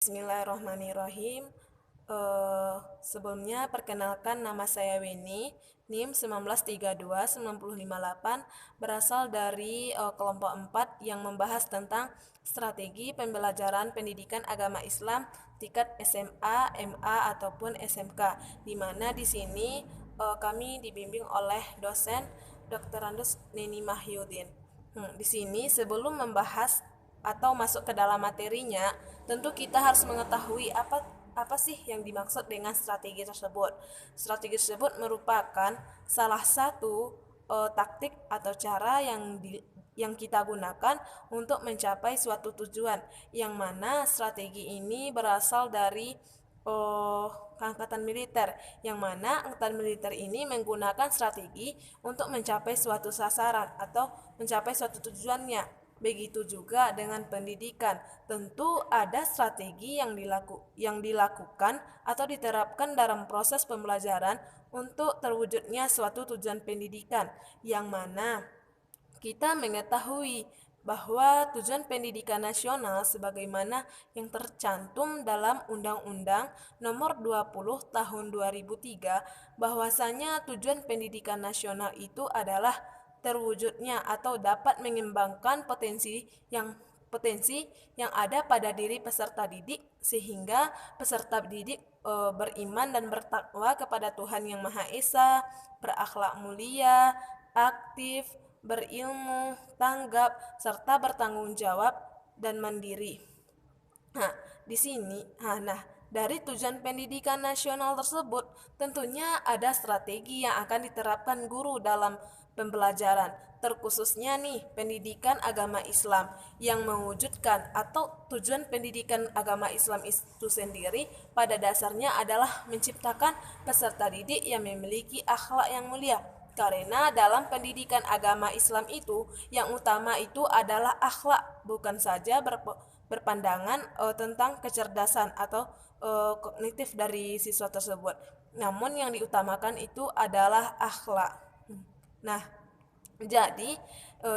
Bismillahirrahmanirrahim. Sebelumnya perkenalkan nama saya Weni, NIM 1932-9058, berasal dari kelompok 4 yang membahas tentang strategi pembelajaran pendidikan agama Islam tingkat SMA, MA ataupun SMK, di mana di sini kami dibimbing oleh dosen Dr. Andus Neni Mahyudin. Di sini sebelum membahas atau masuk ke dalam materinya, tentu kita harus mengetahui apa sih yang dimaksud dengan strategi tersebut. Strategi tersebut merupakan salah satu taktik atau cara yang kita gunakan untuk mencapai suatu tujuan, yang mana strategi ini berasal dari angkatan militer, yang mana angkatan militer ini menggunakan strategi untuk mencapai suatu sasaran atau mencapai suatu tujuannya. Begitu juga dengan pendidikan, tentu ada strategi yang dilakukan atau diterapkan dalam proses pembelajaran untuk terwujudnya suatu tujuan pendidikan, yang mana kita mengetahui bahwa tujuan pendidikan nasional sebagaimana yang tercantum dalam Undang-Undang Nomor 20 Tahun 2003, bahwasanya tujuan pendidikan nasional itu adalah terwujudnya atau dapat mengembangkan potensi yang ada pada diri peserta didik, sehingga peserta didik beriman dan bertakwa kepada Tuhan Yang Maha Esa, berakhlak mulia, aktif, berilmu, tanggap, serta bertanggung jawab dan mandiri. Nah, di sini, dari tujuan pendidikan nasional tersebut, tentunya ada strategi yang akan diterapkan guru dalam pembelajaran, terkhususnya nih pendidikan agama Islam, yang mewujudkan atau tujuan pendidikan agama Islam itu sendiri pada dasarnya adalah menciptakan peserta didik yang memiliki akhlak yang mulia. Karena dalam pendidikan agama Islam itu yang utama itu adalah akhlak, bukan saja berpandangan tentang kecerdasan atau kognitif dari siswa tersebut. Namun yang diutamakan itu adalah akhlak. Nah, jadi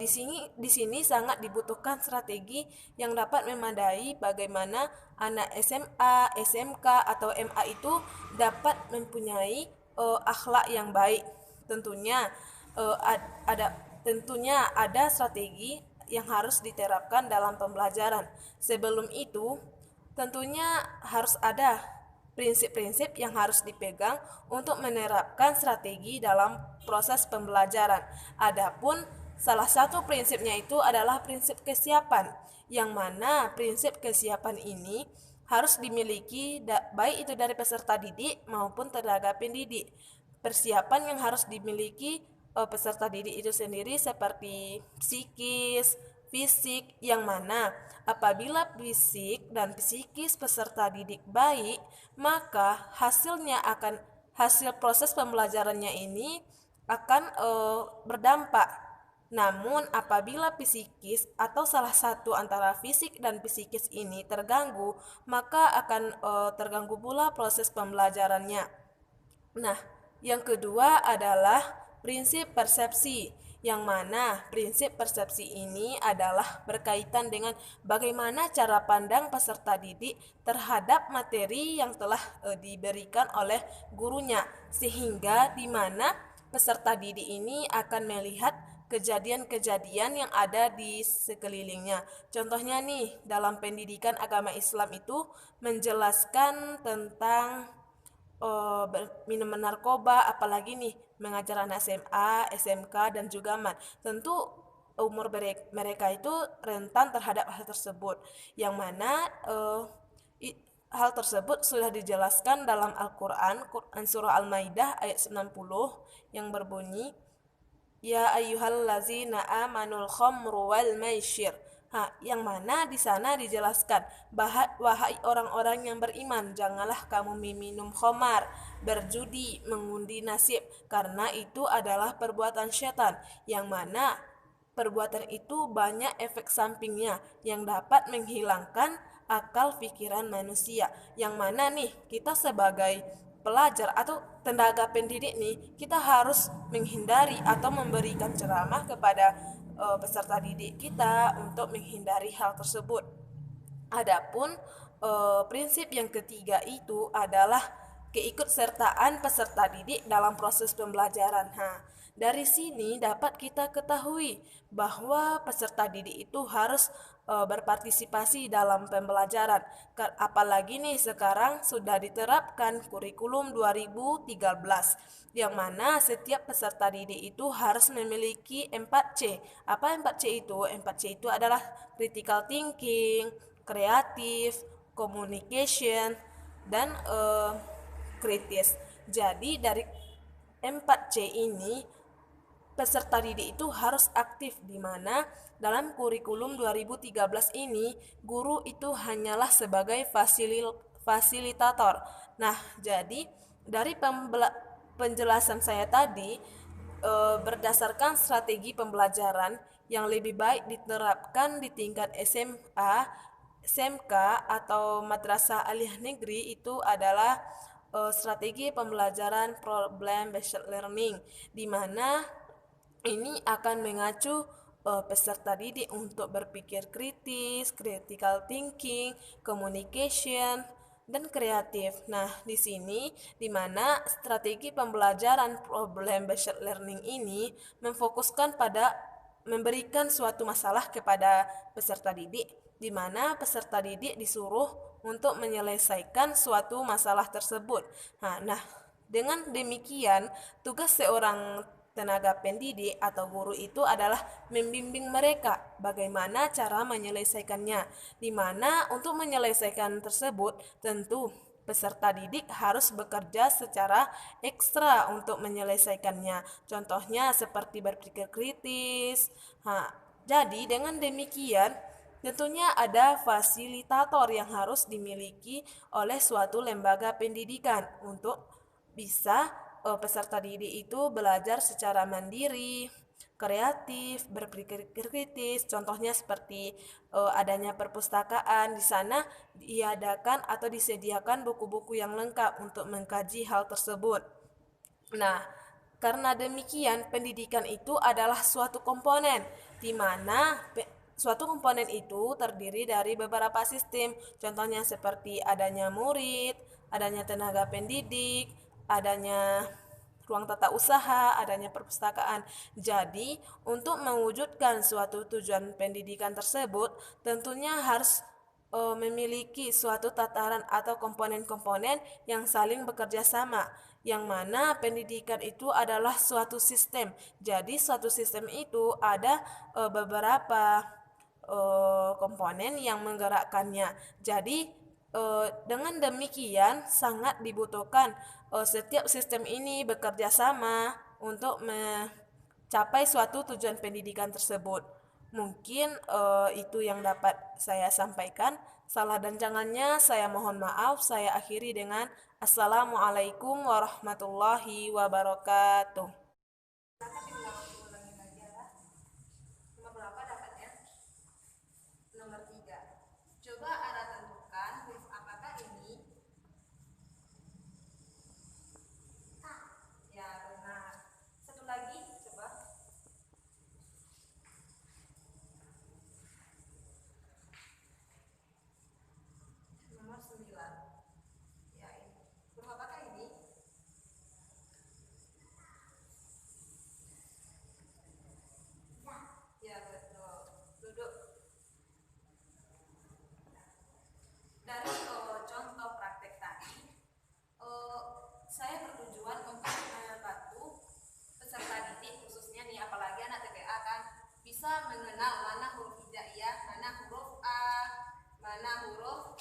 di sini sangat dibutuhkan strategi yang dapat memadai bagaimana anak SMA, SMK atau MA itu dapat mempunyai akhlak yang baik. Tentunya ada strategi yang harus diterapkan dalam pembelajaran. Sebelum itu, tentunya harus ada prinsip-prinsip yang harus dipegang untuk menerapkan strategi dalam proses pembelajaran. Adapun salah satu prinsipnya itu adalah prinsip kesiapan, yang mana prinsip kesiapan ini harus dimiliki baik itu dari peserta didik maupun tenaga pendidik. Persiapan yang harus dimiliki peserta didik itu sendiri seperti psikis, fisik, yang mana apabila fisik dan psikis peserta didik baik, maka hasil proses pembelajarannya ini akan berdampak. Namun apabila psikis atau salah satu antara fisik dan psikis ini terganggu, maka akan terganggu pula proses pembelajarannya. Nah, yang kedua adalah prinsip persepsi, yang mana prinsip persepsi ini adalah berkaitan dengan bagaimana cara pandang peserta didik terhadap materi yang telah diberikan oleh gurunya, sehingga di mana peserta didik ini akan melihat kejadian-kejadian yang ada di sekelilingnya. Contohnya nih, dalam pendidikan agama Islam itu menjelaskan tentang minuman narkoba, apalagi nih mengajar anak SMA, SMK dan juga MAN. Tentu umur mereka itu rentan terhadap hal tersebut, yang mana hal tersebut sudah dijelaskan dalam Al-Quran, Quran Surah Al-Maidah ayat 90 yang berbunyi, Ya ayyuhallazina amanul khamru wal maisir. Yang mana di sana dijelaskan, wahai orang-orang yang beriman, janganlah kamu meminum khamar, berjudi, mengundi nasib, karena itu adalah perbuatan syaitan, yang mana perbuatan itu banyak efek sampingnya yang dapat menghilangkan akal pikiran manusia. Yang mana nih kita sebagai pelajar atau tenaga pendidik nih, kita harus menghindari atau memberikan ceramah kepada peserta didik kita untuk menghindari hal tersebut. Adapun prinsip yang ketiga itu adalah keikutsertaan peserta didik dalam proses pembelajaran. Nah, dari sini dapat kita ketahui bahwa peserta didik itu harus berpartisipasi dalam pembelajaran. Apalagi nih sekarang sudah diterapkan kurikulum 2013 yang mana setiap peserta didik itu harus memiliki 4C. Apa 4C itu? 4C itu adalah critical thinking, kreatif, communication, dan kritis. Jadi dari 4C ini peserta didik itu harus aktif, di mana dalam kurikulum 2013 ini guru itu hanyalah sebagai fasilitator. Nah, jadi dari penjelasan saya tadi, berdasarkan strategi pembelajaran yang lebih baik diterapkan di tingkat SMA, SMK atau madrasah aliyah negeri itu adalah strategi pembelajaran problem based learning, di mana ini akan mengacu peserta didik untuk berpikir kritis, critical thinking, communication, dan kreatif. Nah, di sini di mana strategi pembelajaran problem based learning ini memfokuskan pada memberikan suatu masalah kepada peserta didik, di mana peserta didik disuruh untuk menyelesaikan suatu masalah tersebut. Nah, dengan demikian, tugas seorang tenaga pendidik atau guru itu adalah membimbing mereka bagaimana cara menyelesaikannya, di mana untuk menyelesaikan tersebut tentu peserta didik harus bekerja secara ekstra untuk menyelesaikannya. Contohnya seperti berpikir kritis. Jadi dengan demikian tentunya ada fasilitator yang harus dimiliki oleh suatu lembaga pendidikan untuk bisa peserta didik itu belajar secara mandiri, kreatif, berpikir kritis. Contohnya seperti adanya perpustakaan. Di sana diadakan atau disediakan buku-buku yang lengkap untuk mengkaji hal tersebut. Nah, karena demikian pendidikan itu adalah suatu komponen di mana suatu komponen itu terdiri dari beberapa sistem. Contohnya seperti adanya murid, adanya tenaga pendidik, adanya ruang tata usaha, adanya perpustakaan. Jadi, untuk mewujudkan suatu tujuan pendidikan tersebut, tentunya harus memiliki suatu tataran atau komponen-komponen yang saling bekerja sama, yang mana pendidikan itu adalah suatu sistem. Jadi, suatu sistem itu ada beberapa komponen yang menggerakkannya. Jadi, dengan demikian sangat dibutuhkan setiap sistem ini bekerja sama untuk mencapai suatu tujuan pendidikan tersebut. Mungkin itu yang dapat saya sampaikan. Salah dan jangannya saya mohon maaf. Saya akhiri dengan Assalamualaikum warahmatullahi wabarakatuh. Nomor berapa dapatnya? Nomor 3. Coba Ara tentukan huruf apakah ini? Ya, benar. Satu lagi, coba. Nomor 9. Ya, ini. Huruf apakah ini? Ya, betul. Duduk. Dari contoh praktek tadi, saya bertujuan untuk membantu peserta didik, khususnya nih apalagi anak TPA kan, bisa mengenal mana huruf hijaiyah, mana huruf A, mana huruf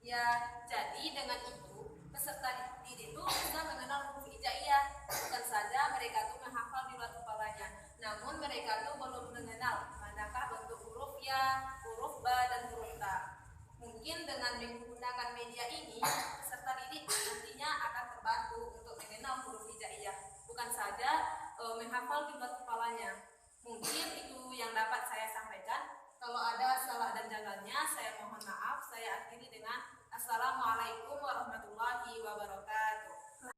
ya. Jadi dengan itu peserta didik itu bisa mengenal huruf hijaiyah. Bukan saja mereka tuh menghafal di luar kepalanya, namun mereka tuh belum mengenal manakah bentuk huruf ya, huruf ba, dan huruf ta. Mungkin dengan menggunakan media ini, peserta didik nantinya akan terbantu untuk mengenal huruf hijaiyah, bukan saja menghafal di luar kepalanya. Mungkin itu yang dapat saya sampaikan. Kalau ada salah dan jangannya, saya mohon maaf. Saya akhiri dengan Assalamualaikum warahmatullahi wabarakatuh.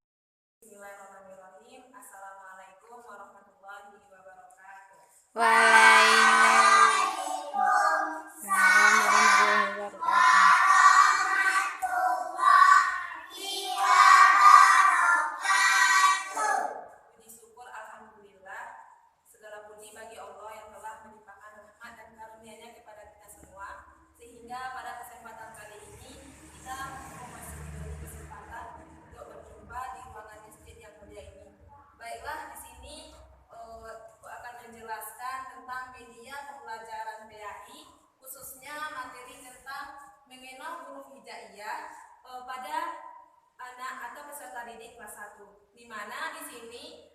Bismillahirrahmanirrahim. Assalamualaikum warahmatullahi wabarakatuh. Waalaikumsalam warahmatullahi wabarakatuh. puji bagi Allah yang telah melimpahkan rahmat dan karunia-Nya kepada kita semua, sehingga pada kesempatan kali ini kita masih diberi kesempatan untuk berjumpa di ruangan masjid yang mulia ini. Baiklah, di sini aku akan menjelaskan tentang media pembelajaran PAI, khususnya materi tentang mengenal huruf hijaiyah pada anak atau peserta didik kelas 1, di mana di sini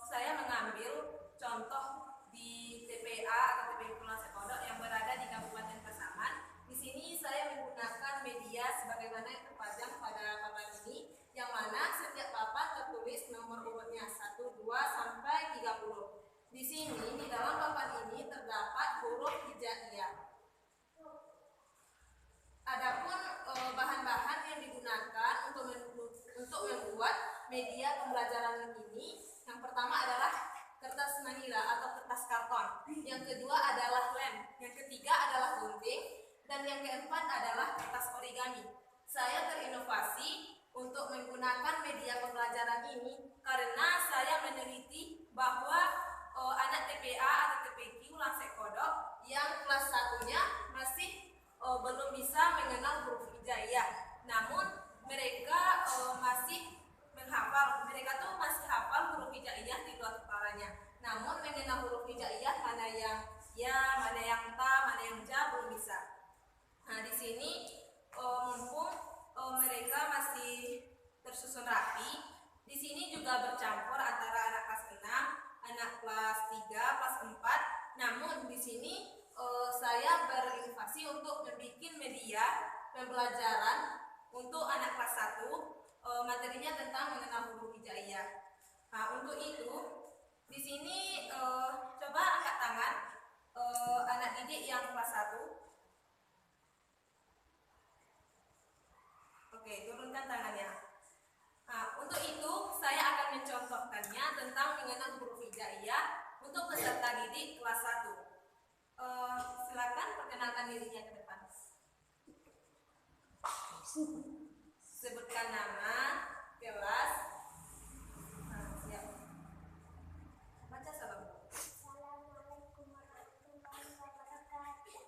saya mengambil contoh di TPA atau TPI Pulau Sekodok yang berada di Kabupaten Pasaman. Di sini saya menggunakan media sebagaimana yang terpajang pada papan ini, yang mana setiap papan tertulis nomor urutnya 1, 2, sampai 30. Di sini di dalam papan ini terdapat huruf hijaiyah. Adapun bahan-bahan yang digunakan untuk membuat media pembelajaran ini, yang pertama adalah kertas manila atau kertas karton, yang kedua adalah lem, yang ketiga adalah gunting, dan yang keempat adalah kertas origami. Saya terinovasi untuk menggunakan media pembelajaran ini karena saya meneliti bahwa anak TPA atau TPQ Langsek Kodok yang kelas 1-nya masih belum bisa mengenal huruf hijaiyah. Namun mereka masih menghafal, mereka tuh masih hafal huruf hijaiyah di luar kepalanya. Namun mengenal huruf hijaiyah mana yang ya, mana yang ta, mana yang ja belum bisa. Nah, di sini mumpung mereka masih tersusun rapi, di sini juga bercampur antara anak kelas 6, anak kelas 3, kelas 4. Namun di sini saya berinovasi untuk membuat media pembelajaran untuk anak kelas 1, materinya tentang mengenal huruf hijaiyah. Nah, untuk itu di sini coba angkat tangan anak didik yang kelas 1. Oke, turunkan tangannya. Nah, untuk itu saya akan mencontohkannya tentang mengenal huruf hijaiyah untuk peserta didik kelas 1. Silakan perkenalkan dirinya ke depan. Sebutkan nama, kelas. Nah, siap. Baca salam. Assalamualaikum warahmatullahi wabarakatuh.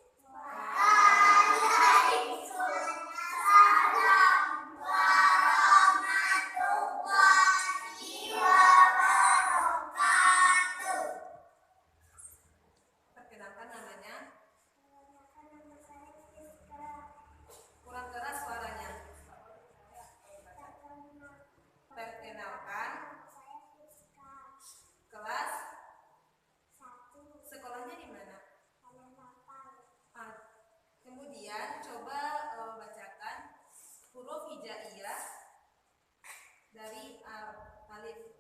Perkenalkan namanya. Nama saya Rizka. Kurang keras suaranya. Perkenalkan. Nama saya Rizka. Kelas. 1. Sekolahnya di mana? Palembang. Kemudian coba bacakan huruf hijaiyah dari alif.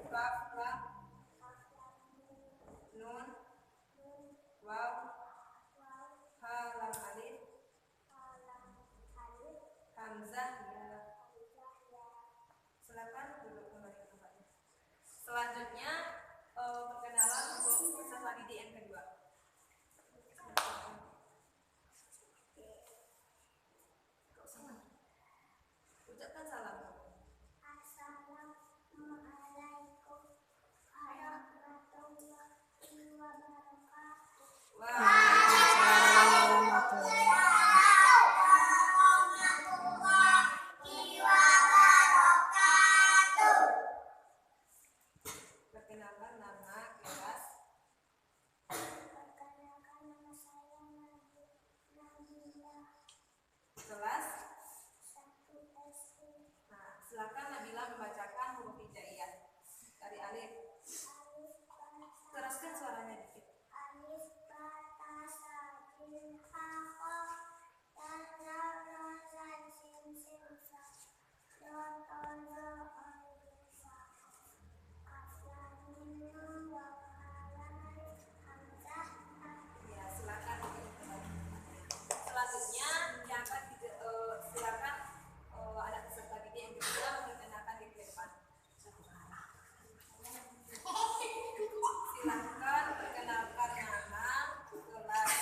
Kaf, lam, nun, waw, ha, lam, alif, hamzah, ya. Silakan duduk kembali ke tempatnya. Selanjutnya perkenalan untuk peserta didik yang kedua. Ucapkan salam. Assalamualaikum warahmatullahi wabarakatuh. Perkenalkan nama, kelas. Perkenalkan nama saya Nabila. Kelas. 1 SD. Nah, silakan Nabila membacakan huruf hijaiyah dari alif. Keraskan suaranya dikit. Alif, ba, ta, sa, jim, ha, kha, dal, zal, ra, zai, sin, sa, dal, ta, za, alif, fa, kaf, lam, mim, nun, waw, ha, lam, alif, hamzah, ha. Ya, silakan. Selanjutnya diangkat silakan ada peserta didik yang kedua memperkenalkan diri ke depan. Silakan perkenalkan nama, kelas.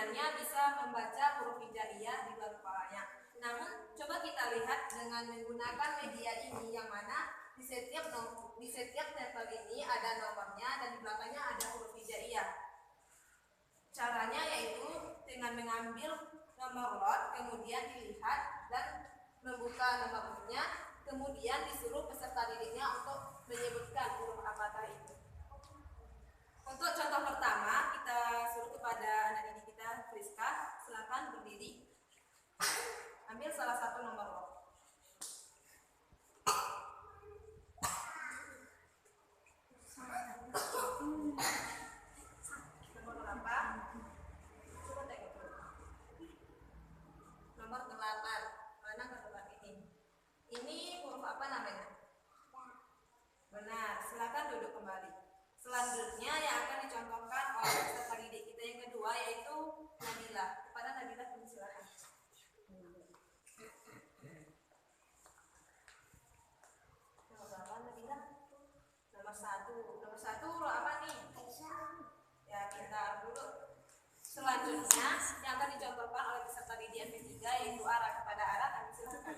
dengannya bisa membaca huruf hijaiyah di luar kepalanya. Namun coba kita lihat dengan menggunakan media ini, yang mana di setiap stempel ini ada nomornya dan di belakangnya ada huruf hijaiyah. Caranya yaitu dengan mengambil nomor lot, kemudian dilihat dan membuka nomornya, kemudian disuruh peserta didiknya untuk menyebutkan huruf apakah itu. Untuk contoh pertama, kita suruh kepada anak didik kita, Friska, silakan berdiri. Ambil salah satu nomor lot. Nomor berapa? Coba tengok dulu. Nomor 8. Mana ke-8 ini? Ini huruf apa namanya? Benar, silakan duduk kembali. Selanjutnya yang akan dicontohkan oleh peserta didik kita yang kedua yaitu Nabila. Kepada Nabila silakan. Nomor berapa Nabila? Nomor 1. Nomor 1 huruf apa nih? Ya, pintar dulu. Selanjutnya yang akan dicontohkan oleh peserta didik yang ketiga yaitu arah. Kepada arah kami silakan.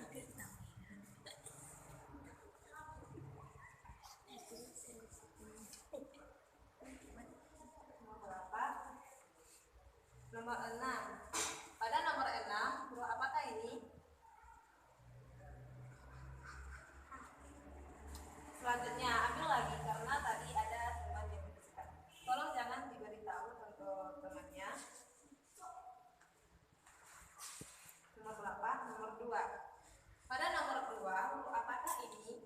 Nomor 6. Pada nomor 6, huruf apakah ini? Selanjutnya ambil lagi karena tadi ada teman yang berbicara. Tolong jangan diberitahu untuk temannya. Nomor berapa? Nomor 2. Pada nomor 2, huruf apakah ini?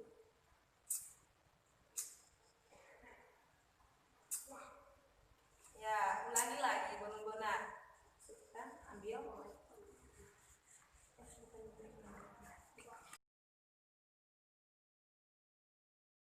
Ya, ulangi lagi, belum benar. Ambil.